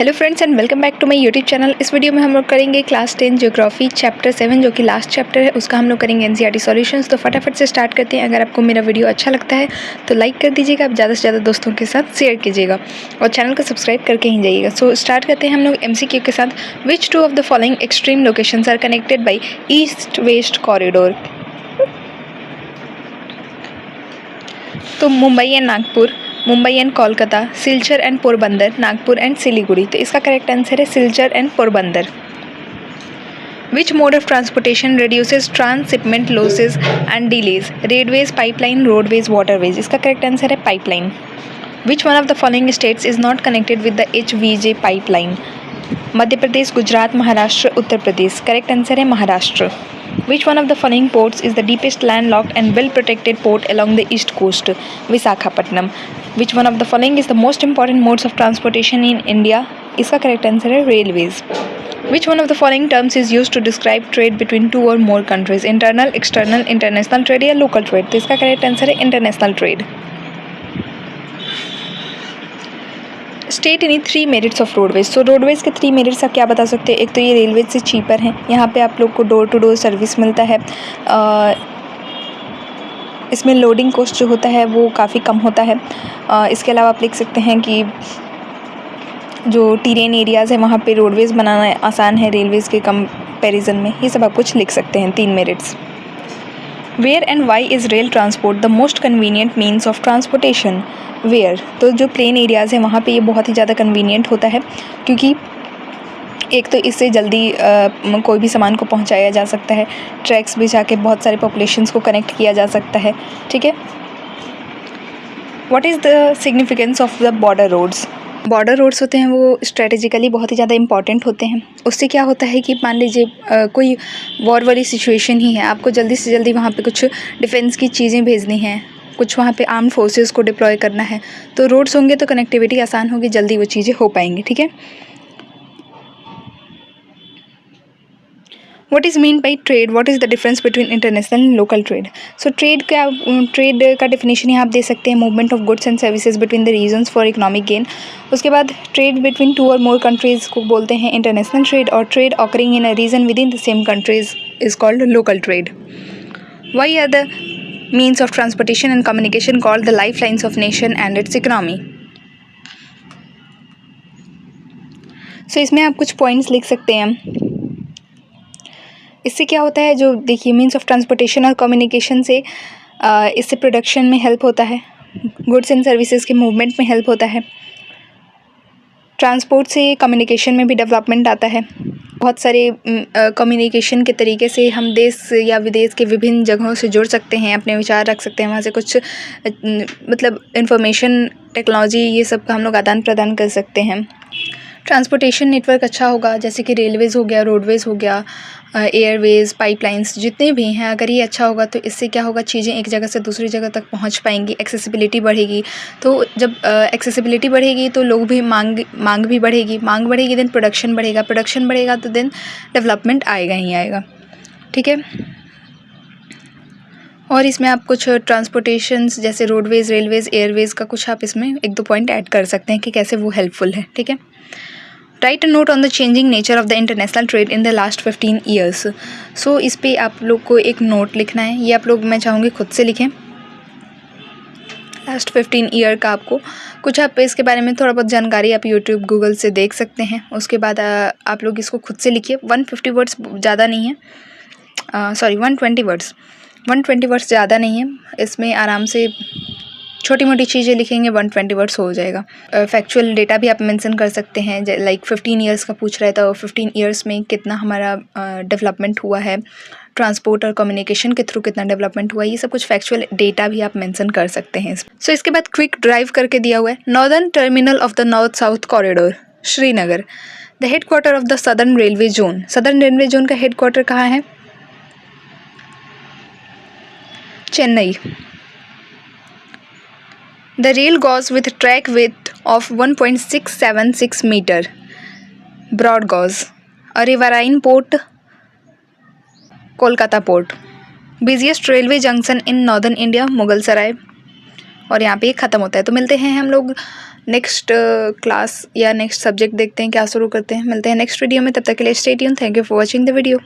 Hello friends and welcome back to my YouTube channel. इस video में हम लोग करेंगे क्लास 10 ज्योग्राफी चैप्टर 7 जो कि लास्ट चैप्टर है, उसका हम लोग करेंगे एनसीईआरटी सॉल्यूशंस। तो फटाफट से स्टार्ट करते हैं। अगर आपको मेरा वीडियो अच्छा लगता है तो लाइक कर दीजिएगा, आप ज़्यादा से ज़्यादा दोस्तों के साथ शेयर कीजिएगा और चैनल को सब्सक्राइब करके ही जाइएगा। सो स्टार्ट करते हैं हम लोग MCQ के साथ। Which two of the following extreme locations are connected by east west corridor? तो Mumbai and Nagpur, Mumbai and Kolkata, Silchar and Porbandar, Nagpur and Siliguri. तो इसका करेक्ट आंसर है Silchar and Porbandar. Which mode of transportation reduces transhipment losses and delays? Railways, pipeline, roadways, waterways. इसका correct answer है pipeline. Which one of the following states is not connected with the HVJ pipeline? Madhya Pradesh, Gujarat, Maharashtra, Uttar Pradesh. Correct answer है Maharashtra. Which one of the following ports is the deepest landlocked and well-protected port along the east coast? Visakhapatnam. Which one of the following is the most important modes of transportation in India? इसका correct answer है railways. Which one of the following terms is used to describe trade between two or more countries? Internal, external, international trade या local trade? तो इसका correct answer है international trade. State any 3 merits of roadways. So roadways के 3 merits आप क्या बता सकते हैं? एक तो ये रेलवेज से चीपर हैं, यहाँ पे आप लोग को डोर टू डोर सर्विस मिलता है। इसमें लोडिंग कॉस्ट जो होता है वो काफ़ी कम होता है। इसके अलावा आप लिख सकते हैं कि जो टेरेन एरियाज़ है वहाँ पे रोडवेज बनाना आसान है रेलवेज़ के कंपैरिजन में। ये सब आप कुछ लिख सकते हैं 3 merits. Where and why is rail transport the most convenient means of transportation? Where, तो जो प्लेन एरियाज़ हैं वहाँ पे ये बहुत ही ज़्यादा कन्वीनियंट होता है, क्योंकि एक तो इससे जल्दी कोई भी सामान को पहुँचाया जा सकता है। ट्रैक्स भी जाके बहुत सारे पॉपुलेशंस को कनेक्ट किया जा सकता है। ठीक है। What is the significance of the border roads? Border roads होते हैं वो स्ट्रेटेजिकली बहुत ही ज़्यादा इंपॉर्टेंट होते हैं। उससे क्या होता है कि मान लीजिए कोई वॉर वाली सिचुएशन ही है, आपको जल्दी से जल्दी वहाँ पे कुछ डिफेंस की चीज़ें भेजनी हैं, कुछ वहाँ पे आर्म्ड फोर्सेस को डिप्लॉय करना है, तो रोड्स होंगे तो कनेक्टिविटी आसान होगी, जल्दी वो चीज़ें हो पाएंगी। ठीक है। What is mean by trade? What is the difference between international and local trade? So trade का डेफिनेशन यहाँ आप दे सकते हैं, movement of goods and services between the reasons for economic gain. उसके बाद ट्रेड बिटवीन 2 और मोर कंट्रीज़ को बोलते हैं इंटरनेशनल ट्रेड, और trade occurring in a region within the same countries is called local trade. Why are the means of transportation and communication called the lifelines of nation and its economy? So इसमें आप कुछ points लिख सकते हैं। इससे क्या होता है, जो देखिए मीन्स ऑफ ट्रांसपोर्टेशन और कम्युनिकेशन से इससे प्रोडक्शन में हेल्प होता है, गुड्स एंड सर्विसेज के मूवमेंट में हेल्प होता है, ट्रांसपोर्ट से कम्युनिकेशन में भी डेवलपमेंट आता है। बहुत सारे कम्युनिकेशन के तरीके से हम देश या विदेश के विभिन्न जगहों से जुड़ सकते हैं, अपने विचार रख सकते हैं, वहाँ से कुछ मतलब इंफॉर्मेशन, टेक्नोलॉजी, ये सब का हम लोग आदान प्रदान कर सकते हैं। ट्रांसपोर्टेशन नेटवर्क अच्छा होगा, जैसे कि रेलवेज़ हो गया, रोडवेज़ हो गया, एयरवेज़, पाइपलाइंस, जितने भी हैं, अगर ये अच्छा होगा तो इससे क्या होगा, चीज़ें एक जगह से दूसरी जगह तक पहुंच पाएंगी, एक्सेसिबिलिटी बढ़ेगी। तो जब एक्सेसिबिलिटी बढ़ेगी तो लोग भी मांग भी बढ़ेगी, मांग बढ़ेगी देन प्रोडक्शन बढ़ेगा, प्रोडक्शन बढ़ेगा तो देन डेवलपमेंट आएगा ही आएगा। ठीक है। और इसमें आप कुछ ट्रांसपोर्टेशंस जैसे रोडवेज़, रेलवेज़, एयरवेज़ का कुछ आप इसमें 1-2 पॉइंट ऐड कर सकते हैं कि कैसे वो हेल्पफुल है। ठीक है। Write a note on the changing nature of the international trade in the last 15 years. So इस पर आप लोग को एक नोट लिखना है, ये आप लोग, मैं चाहूँगी खुद से लिखें। लास्ट 15 ईयर का आपको कुछ, आप इसके बारे में थोड़ा बहुत जानकारी आप यूट्यूब, गूगल से देख सकते हैं। उसके बाद आप लोग इसको खुद से लिखिए। 150 वर्ड्स ज़्यादा नहीं है, 120 वर्ड्स, 120 वर्ड्स ज़्यादा नहीं है। इसमें आराम से छोटी मोटी चीज़ें लिखेंगे, 120 वर्ड्स हो जाएगा। फैक्चुअल डेटा भी आप मेंशन कर सकते हैं, लाइक 15 ईयर्स का पूछ रहा है तो 15 ईयर्स में कितना हमारा डेवलपमेंट हुआ है, ट्रांसपोर्ट और कम्युनिकेशन के थ्रू कितना डेवलपमेंट हुआ है, ये सब कुछ फैक्चुअल डेटा भी आप मेंशन कर सकते हैं। सो इसके बाद क्विक ड्राइव करके दिया हुआ है। Northern terminal of the north south corridor, Srinagar. The head quarter of the southern railway zone, southern railway zone का हेड क्वार्टर कहाँ है? Chennai. The rail goes with track width of 1.676 meter. Broad gauge. A riverine port, Kolkata port. Busiest railway junction in northern India, Mughalsarai. और यहाँ पे ख़त्म होता है। तो मिलते हैं हम लोग नेक्स्ट क्लास या नेक्स्ट सब्जेक्ट देखते हैं क्या शुरू करते हैं। मिलते हैं नेक्स्ट वीडियो में, तब तक के लिए stay tune. Thank you for watching the video.